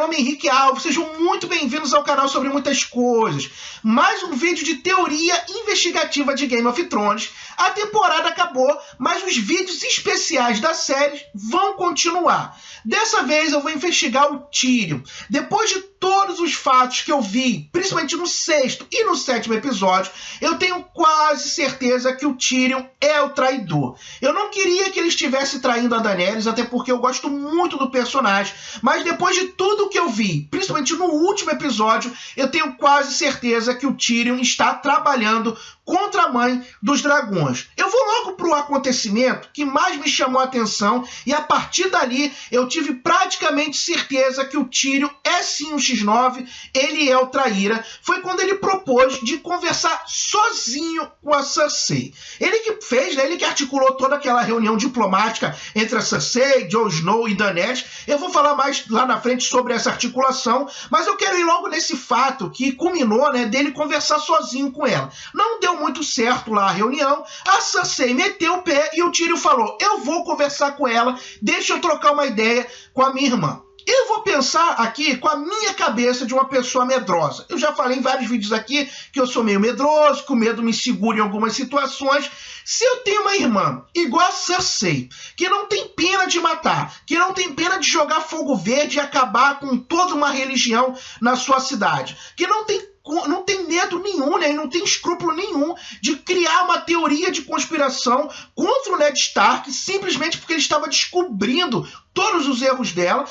nome é Henrique Alves, sejam muito bem-vindos ao canal sobre muitas coisas. Mais um vídeo de teoria investigativa de Game of Thrones. A temporada acabou, mas os vídeos especiais da série vão continuar. Dessa vez eu vou investigar o Tyrion. Depois de todos os fatos que eu vi, principalmente no 6º e no 7º episódio, eu tenho quase certeza que o Tyrion é o traidor. Eu não queria que ele estivesse traindo a Daenerys, até porque eu gosto muito do personagem, mas depois de tudo que eu vi, principalmente no último episódio, eu tenho quase certeza que o Tyrion está trabalhando contra a Mãe dos Dragões. Eu vou logo para o acontecimento que mais me chamou a atenção e a partir dali eu tive praticamente certeza que o Tyrion é sim o X9, ele é o traíra. Foi quando ele propôs de conversar sozinho com a Cersei. Ele que fez, né, ele que articulou toda aquela reunião diplomática entre a Cersei, Jon Snow e Daenerys. Eu vou falar mais lá na frente sobre essa articulação, mas eu quero ir logo nesse fato que culminou, né, dele conversar sozinho com ela. Não deu muito certo lá a reunião, a Cersei meteu o pé e o Tyrion falou: eu vou conversar com ela, deixa eu trocar uma ideia com a minha irmã. Eu vou pensar aqui com a minha cabeça de uma pessoa medrosa. Eu já falei em vários vídeos aqui que eu sou meio medroso, que o medo me segura em algumas situações. Se eu tenho uma irmã igual a Cersei, que não tem pena de matar, que não tem pena de jogar fogo verde e acabar com toda uma religião na sua cidade, que não tem medo nenhum, né, e não tem escrúpulo nenhum de criar uma teoria de conspiração contra o Ned Stark, simplesmente porque ele estava descobrindo todos os erros dela.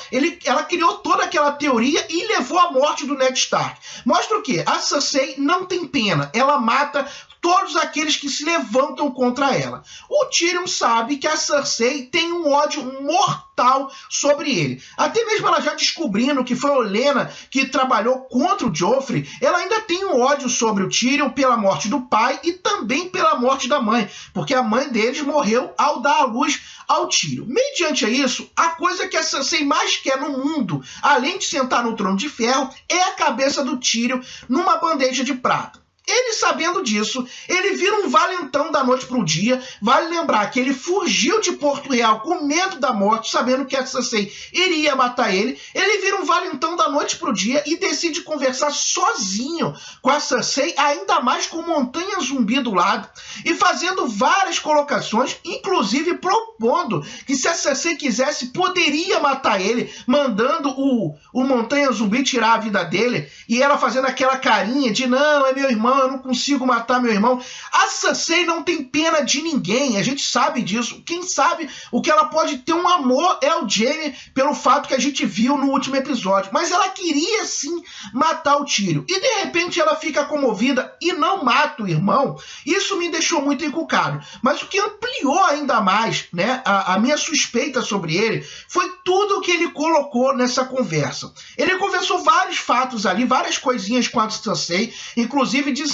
Ela criou toda aquela teoria e levou à morte do Ned Stark. Mostra o quê? A Cersei não tem pena, ela mata todos aqueles que se levantam contra ela. O Tyrion sabe que a Cersei tem um ódio mortal sobre ele. Até mesmo ela já descobrindo que foi a Olenna que trabalhou contra o Joffrey, ela ainda tem um ódio sobre o Tyrion pela morte do pai e também pela morte da mãe, porque a mãe deles morreu ao dar à luz ao Tyrion. Mediante a isso, a coisa que a Cersei mais quer no mundo, além de sentar no trono de ferro, é a cabeça do Tyrion numa bandeja de prata. Ele, sabendo disso, ele vira um valentão da noite para o dia. Vale lembrar que ele fugiu de Porto Real com medo da morte, sabendo que a Cersei iria matar ele. Ele vira um valentão da noite para o dia e decide conversar sozinho com a Cersei, ainda mais com Montanha Zumbi do lado, e fazendo várias colocações, inclusive propondo que se a Cersei quisesse, poderia matar ele, mandando o Montanha Zumbi tirar a vida dele, e ela fazendo aquela carinha de não, é meu irmão, eu não consigo matar meu irmão. A Cersei não tem pena de ninguém, a gente sabe disso. Quem sabe o que ela pode ter um amor é o Jaime, pelo fato que a gente viu no último episódio. Mas ela queria sim matar o Tyrion. E de repente ela fica comovida e não mata o irmão. Isso me deixou muito encucado. Mas o que ampliou ainda mais, né, a minha suspeita sobre ele foi tudo que ele colocou nessa conversa. Ele conversou vários fatos ali, várias coisinhas com a Cersei, inclusive dizendo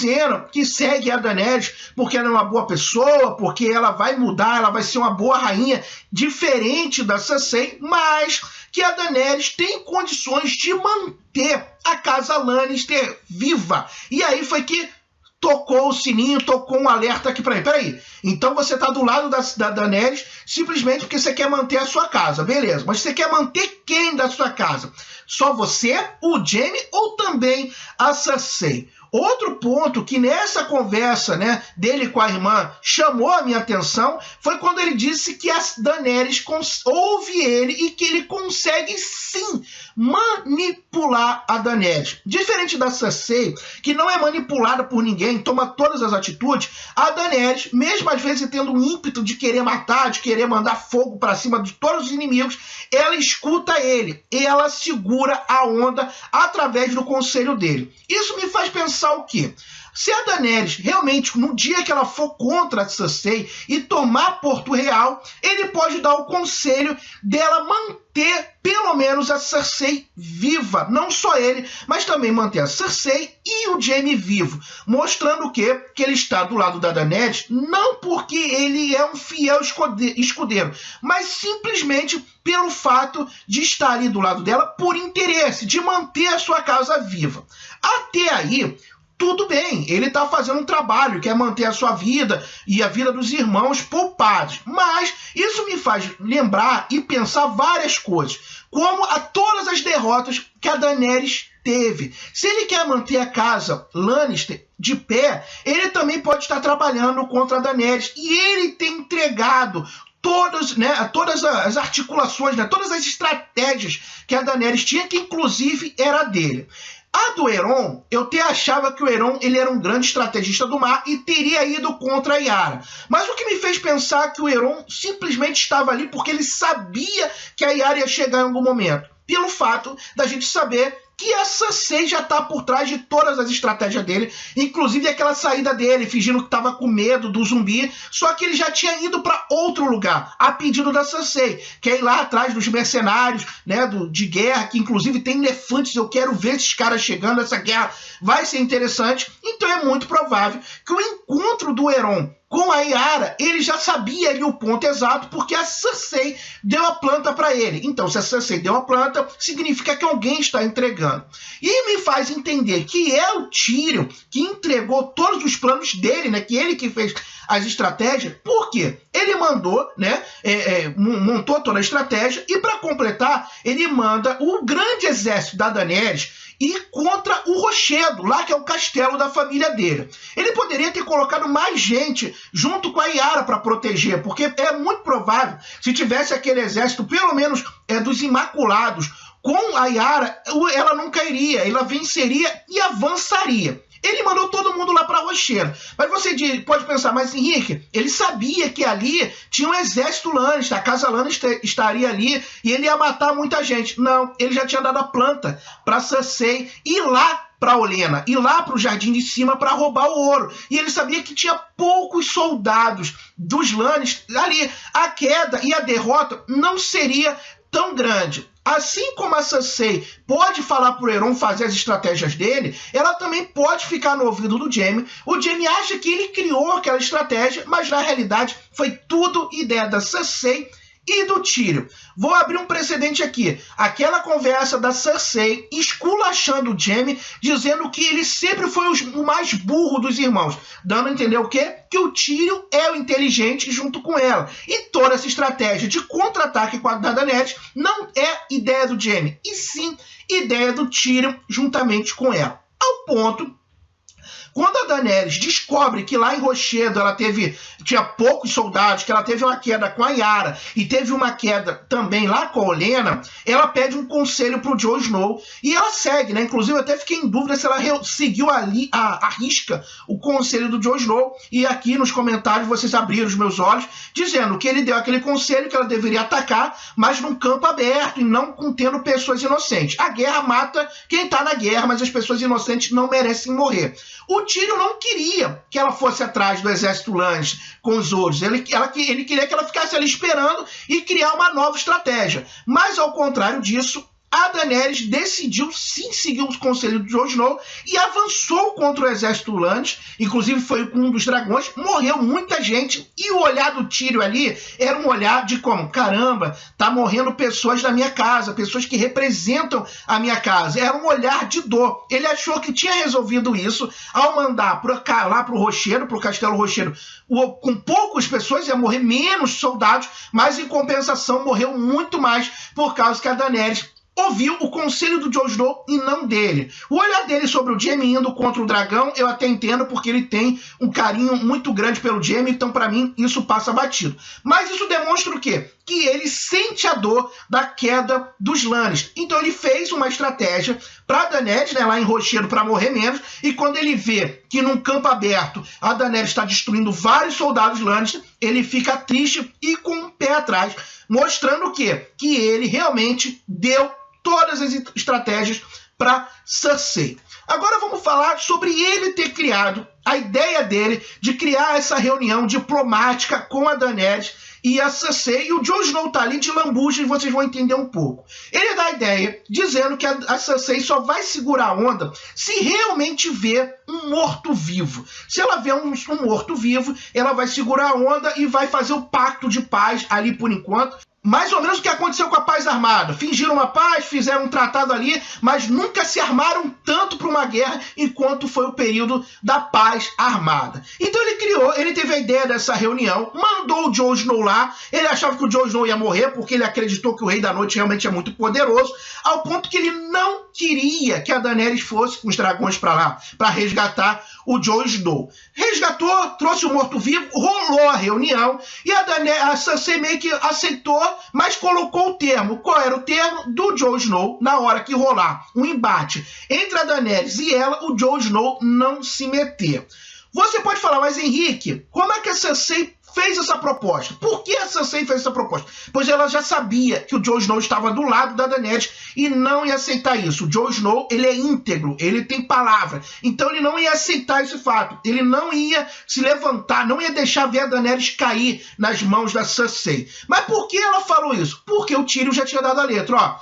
que segue a Daenerys porque ela é uma boa pessoa, porque ela vai mudar, ela vai ser uma boa rainha, diferente da Cersei, mas que a Daenerys tem condições de manter a casa Lannister viva. E aí foi que tocou o sininho, tocou um alerta aqui para mim. Peraí, então você tá do lado da Daenerys simplesmente porque você quer manter a sua casa, beleza. Mas você quer manter quem da sua casa? Só você, o Jaime ou também a Cersei? Outro ponto que nessa conversa, né, dele com a irmã chamou a minha atenção foi quando ele disse que a Daenerys ouve ele e que ele consegue sim manipular a Daenerys. Diferente da Cersei, que não é manipulada por ninguém, toma todas as atitudes, a Daenerys, mesmo às vezes tendo um ímpeto de querer matar, de querer mandar fogo para cima de todos os inimigos, ela escuta ele e ela segura a onda através do conselho dele. Isso me faz pensar o quê? Se a Daenerys realmente, no dia que ela for contra a Cersei e tomar Porto Real, ele pode dar o conselho dela manter pelo menos a Cersei viva. Não só ele, mas também manter a Cersei e o Jaime vivo. Mostrando o quê? Que ele está do lado da Daenerys, não porque ele é um fiel escudeiro, mas simplesmente pelo fato de estar ali do lado dela por interesse, de manter a sua casa viva. Até aí, tudo bem, ele está fazendo um trabalho, quer manter a sua vida e a vida dos irmãos poupados. Mas isso me faz lembrar e pensar várias coisas. como a todas as derrotas que a Daenerys teve. Se ele quer manter a casa Lannister de pé, ele também pode estar trabalhando contra a Daenerys. E ele tem entregado todas as articulações, todas as estratégias que a Daenerys tinha, que inclusive era dele. A do Euron, eu até achava que o Euron ele era um grande estrategista do mar e teria ido contra a Yara. Mas o que me fez pensar que o Euron simplesmente estava ali porque ele sabia que a Yara ia chegar em algum momento. Pelo fato da gente saber que a Cersei já está por trás de todas as estratégias dele, inclusive aquela saída dele, fingindo que estava com medo do zumbi, só que ele já tinha ido para outro lugar, a pedido da Cersei, que é ir lá atrás dos mercenários, de guerra, que inclusive tem elefantes, eu quero ver esses caras chegando, essa guerra vai ser interessante. Então é muito provável que o encontro do Euron com a Yara, ele já sabia ali o ponto exato, porque a Cersei deu a planta para ele. Então, se a Cersei deu a planta, significa que alguém está entregando. E me faz entender que é o Tyrion que entregou todos os planos dele, que ele que fez as estratégias. Por quê? Ele mandou, montou toda a estratégia, e para completar, ele manda o grande exército da Daenerys e contra o Rochedo, lá que é o castelo da família dele. Ele poderia ter colocado mais gente junto com a Yara para proteger, porque é muito provável, se tivesse aquele exército, pelo menos dos Imaculados, com a Yara, ela não cairia, ela venceria e avançaria. Ele mandou todo mundo lá para Rochedo. Mas você pode pensar, mas Henrique, ele sabia que ali tinha um exército Lannister, a casa Lannister estaria ali e ele ia matar muita gente. Não, ele já tinha dado a planta para Cersei ir lá para Olenna, ir lá para o Jardim de Cima para roubar o ouro. E ele sabia que tinha poucos soldados dos Lannister ali. A queda e a derrota não seria tão grande. Assim como a Cersei pode falar para o Euron fazer as estratégias dele, ela também pode ficar no ouvido do Jaime. O Jaime acha que ele criou aquela estratégia, mas na realidade foi tudo ideia da Cersei e do Tyrion. Vou abrir um precedente aqui. Aquela conversa da Cersei esculachando o Jaime, dizendo que ele sempre foi o mais burro dos irmãos, dando a entender o quê? Que o Tyrion é o inteligente junto com ela. E toda essa estratégia de contra-ataque com a Daenerys não é ideia do Jaime, e sim ideia do Tyrion juntamente com ela. Ao ponto, quando a Daenerys descobre que lá em Rochedo ela tinha poucos soldados, que ela teve uma queda com a Yara e teve uma queda também lá com a Olenna, ela pede um conselho para o Jon Snow e ela segue, Inclusive eu até fiquei em dúvida se ela seguiu ali a risca o conselho do Jon Snow, e aqui nos comentários vocês abriram os meus olhos, dizendo que ele deu aquele conselho que ela deveria atacar, mas num campo aberto e não contendo pessoas inocentes. A guerra mata quem está na guerra, mas as pessoas inocentes não merecem morrer. O Tyrion não queria que ela fosse atrás do exército Lannister com os ouros. Ele queria que ela ficasse ali esperando e criar uma nova estratégia. Mas, ao contrário disso, a Daenerys decidiu sim seguir o conselho do Jon Snow e avançou contra o exército Lannister. Inclusive foi com um dos dragões, morreu muita gente, e o olhar do Tyrion ali era um olhar de como, caramba, tá morrendo pessoas da minha casa, pessoas que representam a minha casa. Era um olhar de dor. Ele achou que tinha resolvido isso ao mandar lá pro Rochedo, pro Castelo Rochedo, com poucas pessoas, ia morrer menos soldados, mas em compensação morreu muito mais por causa que a Daenerys ouviu o conselho do Jon Snow e não dele. O olhar dele sobre o Jaime indo contra o dragão, eu até entendo, porque ele tem um carinho muito grande pelo Jaime, então para mim isso passa batido. Mas isso demonstra o quê? Que ele sente a dor da queda dos Lannister. Então ele fez uma estratégia para Daenerys, lá em Rochedo, para morrer menos, e quando ele vê que num campo aberto a Daenerys está destruindo vários soldados Lannister, ele fica triste e com o pé atrás, mostrando o quê? Que ele realmente deu todas as estratégias para Cersei. Agora vamos falar sobre ele ter criado, a ideia dele de criar essa reunião diplomática com a Daenerys e a Cersei, e o Jon Snow tá ali de lambuja, e vocês vão entender um pouco. Ele dá a ideia dizendo que a Cersei só vai segurar a onda se realmente ver um morto-vivo. Se ela vê um morto-vivo, ela vai segurar a onda e vai fazer o pacto de paz ali por enquanto. mais ou menos o que aconteceu com a paz armada. Fingiram uma paz, fizeram um tratado ali, mas nunca se armaram tanto para uma guerra enquanto foi o período da paz armada. Então ele teve a ideia dessa reunião, mandou o Jon Snow lá, ele achava que o Jon Snow ia morrer porque ele acreditou que o Rei da Noite realmente é muito poderoso, ao ponto que ele não queria que a Daenerys fosse com os dragões para lá, para resgatar o Jon Snow. Resgatou, trouxe o morto-vivo, rolou a reunião e a Cersei meio que aceitou, mas colocou o termo. Qual era o termo? Do Jon Snow, na hora que rolar um embate entre a Daenerys e ela, o Jon Snow não se meter. Você pode falar, mas Henrique, como é que a Cersei fez essa proposta? Por que a Cersei fez essa proposta? Pois ela já sabia que o Jon Snow estava do lado da Daenerys e não ia aceitar isso. O Jon Snow, ele é íntegro, ele tem palavra. Então ele não ia aceitar esse fato. Ele não ia se levantar, não ia deixar ver a Daenerys cair nas mãos da Cersei. Mas por que ela falou isso? Porque o Tyrion já tinha dado a letra. Ó,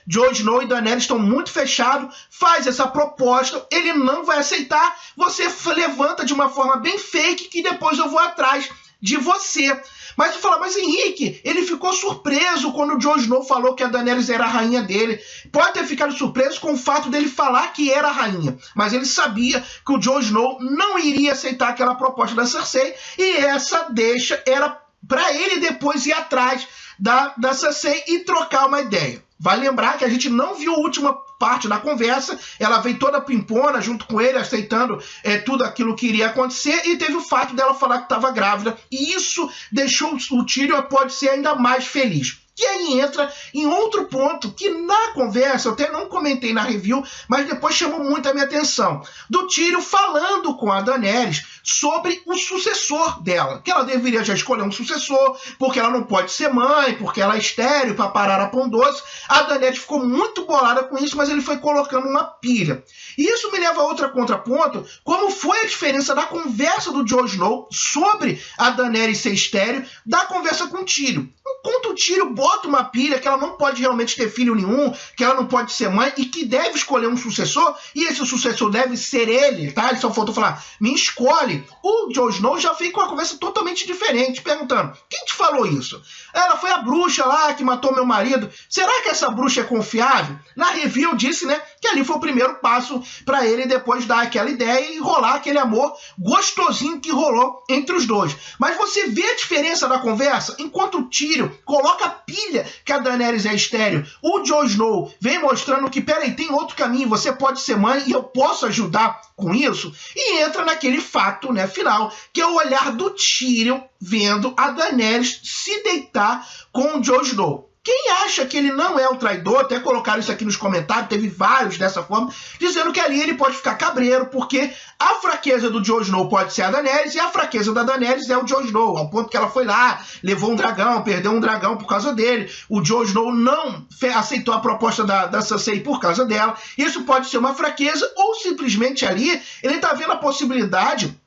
Jon Snow e Daenerys estão muito fechados, faz essa proposta, ele não vai aceitar, você levanta de uma forma bem fake que depois eu vou atrás de você. Mas tu fala, mas Henrique, ele ficou surpreso quando o Jon Snow falou que a Daenerys era a rainha dele. Pode ter ficado surpreso com o fato dele falar que era a rainha, mas ele sabia que o Jon Snow não iria aceitar aquela proposta da Cersei e essa deixa era para ele depois ir atrás da Cersei e trocar uma ideia. Vai lembrar que a gente não viu a última parte da conversa, ela veio toda pimpona junto com ele, aceitando tudo aquilo que iria acontecer, e teve o fato dela falar que estava grávida, e isso deixou o Tyrion, pode ser, ainda mais feliz. E aí entra em outro ponto que na conversa, eu até não comentei na review, mas depois chamou muito a minha atenção, do Tyrion falando com a Daenerys sobre o sucessor dela, que ela deveria já escolher um sucessor, porque ela não pode ser mãe, porque ela é estéril para parar a pão doce. A Daenerys ficou muito bolada com isso, mas ele foi colocando uma pilha. E isso me leva a outro contraponto, como foi a diferença da conversa do Jon Snow sobre a Daenerys ser estéril, da conversa com o Tyrion. Enquanto o Tyrion bota uma pilha que ela não pode realmente ter filho nenhum, que ela não pode ser mãe e que deve escolher um sucessor, e esse sucessor deve ser ele, tá? Ele só faltou falar, me escolhe. O Jon Snow já veio com uma conversa totalmente diferente, perguntando, quem te falou isso? Ela foi a bruxa lá que matou meu marido. Será que essa bruxa é confiável? Na review disse, né, que ali foi o primeiro passo para ele depois dar aquela ideia e rolar aquele amor gostosinho que rolou entre os dois. Mas você vê a diferença da conversa? Enquanto o Tyrion coloca a pilha que a Daenerys é estéril, o Jon Snow vem mostrando que, peraí, tem outro caminho, você pode ser mãe e eu posso ajudar com isso, e entra naquele fato, né, final, que é o olhar do Tyrion vendo a Daenerys se deitar com o Jon Snow. Quem acha que ele não é o traidor, até colocaram isso aqui nos comentários, teve vários dessa forma, dizendo que ali ele pode ficar cabreiro, porque a fraqueza do Jon Snow pode ser a Daenerys, e a fraqueza da Daenerys é o Jon Snow, ao ponto que ela foi lá, levou um dragão, perdeu um dragão por causa dele, o Jon Snow não aceitou a proposta da Cersei por causa dela, isso pode ser uma fraqueza, ou simplesmente ali, ele está vendo a possibilidade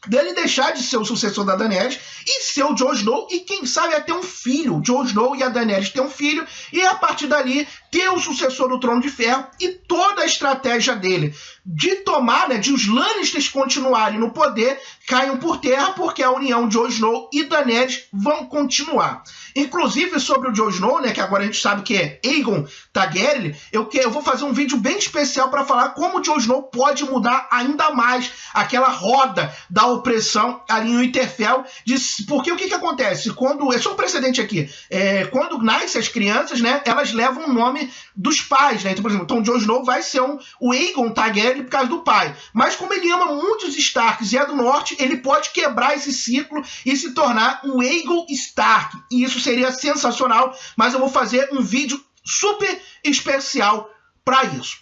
dele deixar de ser o sucessor da Daenerys e ser o Jon Snow, e quem sabe até um filho. O Jon Snow e a Daenerys ter um filho, e a partir dali ter o sucessor do Trono de Ferro, e toda a estratégia dele de tomar, né, de os Lannisters continuarem no poder, caiam por terra, porque a união de Jon Snow e Daenerys vão continuar. Inclusive sobre o Jon Snow, né, que agora a gente sabe que é Aegon Targaryen, eu vou fazer um vídeo bem especial para falar como o Jon Snow pode mudar ainda mais aquela roda da opressão ali em Winterfell, porque o que acontece? Quando, é só um precedente aqui, quando nascem as crianças, né, elas levam o nome dos pais, né? Então, por exemplo, então, o Jon Snow vai ser o Aegon Targaryen por causa do pai, mas como ele ama muito os Starks e é do norte, ele pode quebrar esse ciclo e se tornar um Aegon Stark, e isso seria sensacional, mas eu vou fazer um vídeo super especial para isso.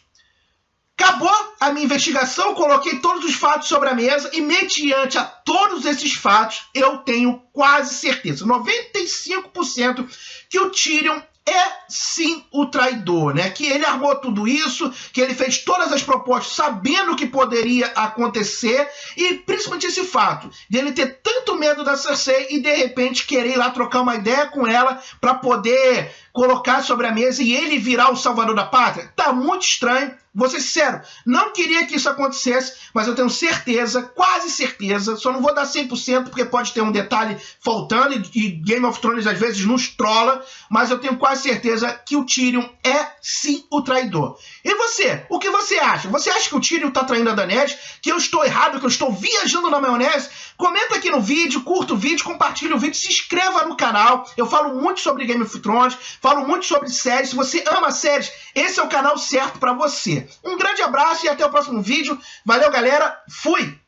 Acabou a minha investigação, coloquei todos os fatos sobre a mesa e, mediante a todos esses fatos, eu tenho quase certeza, 95%, que o Tyrion é sim o traidor, né? Que ele armou tudo isso, que ele fez todas as propostas sabendo que poderia acontecer, e principalmente esse fato de ele ter tanto medo da Cersei e de repente querer ir lá trocar uma ideia com ela para poder colocar sobre a mesa e ele virar o salvador da pátria. Tá muito estranho, vou ser sincero, não queria que isso acontecesse, mas eu tenho certeza, quase certeza, só não vou dar 100% porque pode ter um detalhe faltando e Game of Thrones às vezes nos trola, mas eu tenho quase certeza que o Tyrion é sim o traidor. E você? O que você acha? Você acha que o Tyrion tá traindo a Daenerys? Que eu estou errado, que eu estou viajando na maionese? Comenta aqui no vídeo, curta o vídeo, compartilha o vídeo, se inscreva no canal. Eu falo muito sobre Game of Thrones, falo muito sobre séries. Se você ama séries, esse é o canal certo para você. Um grande abraço e até o próximo vídeo. Valeu, galera. Fui!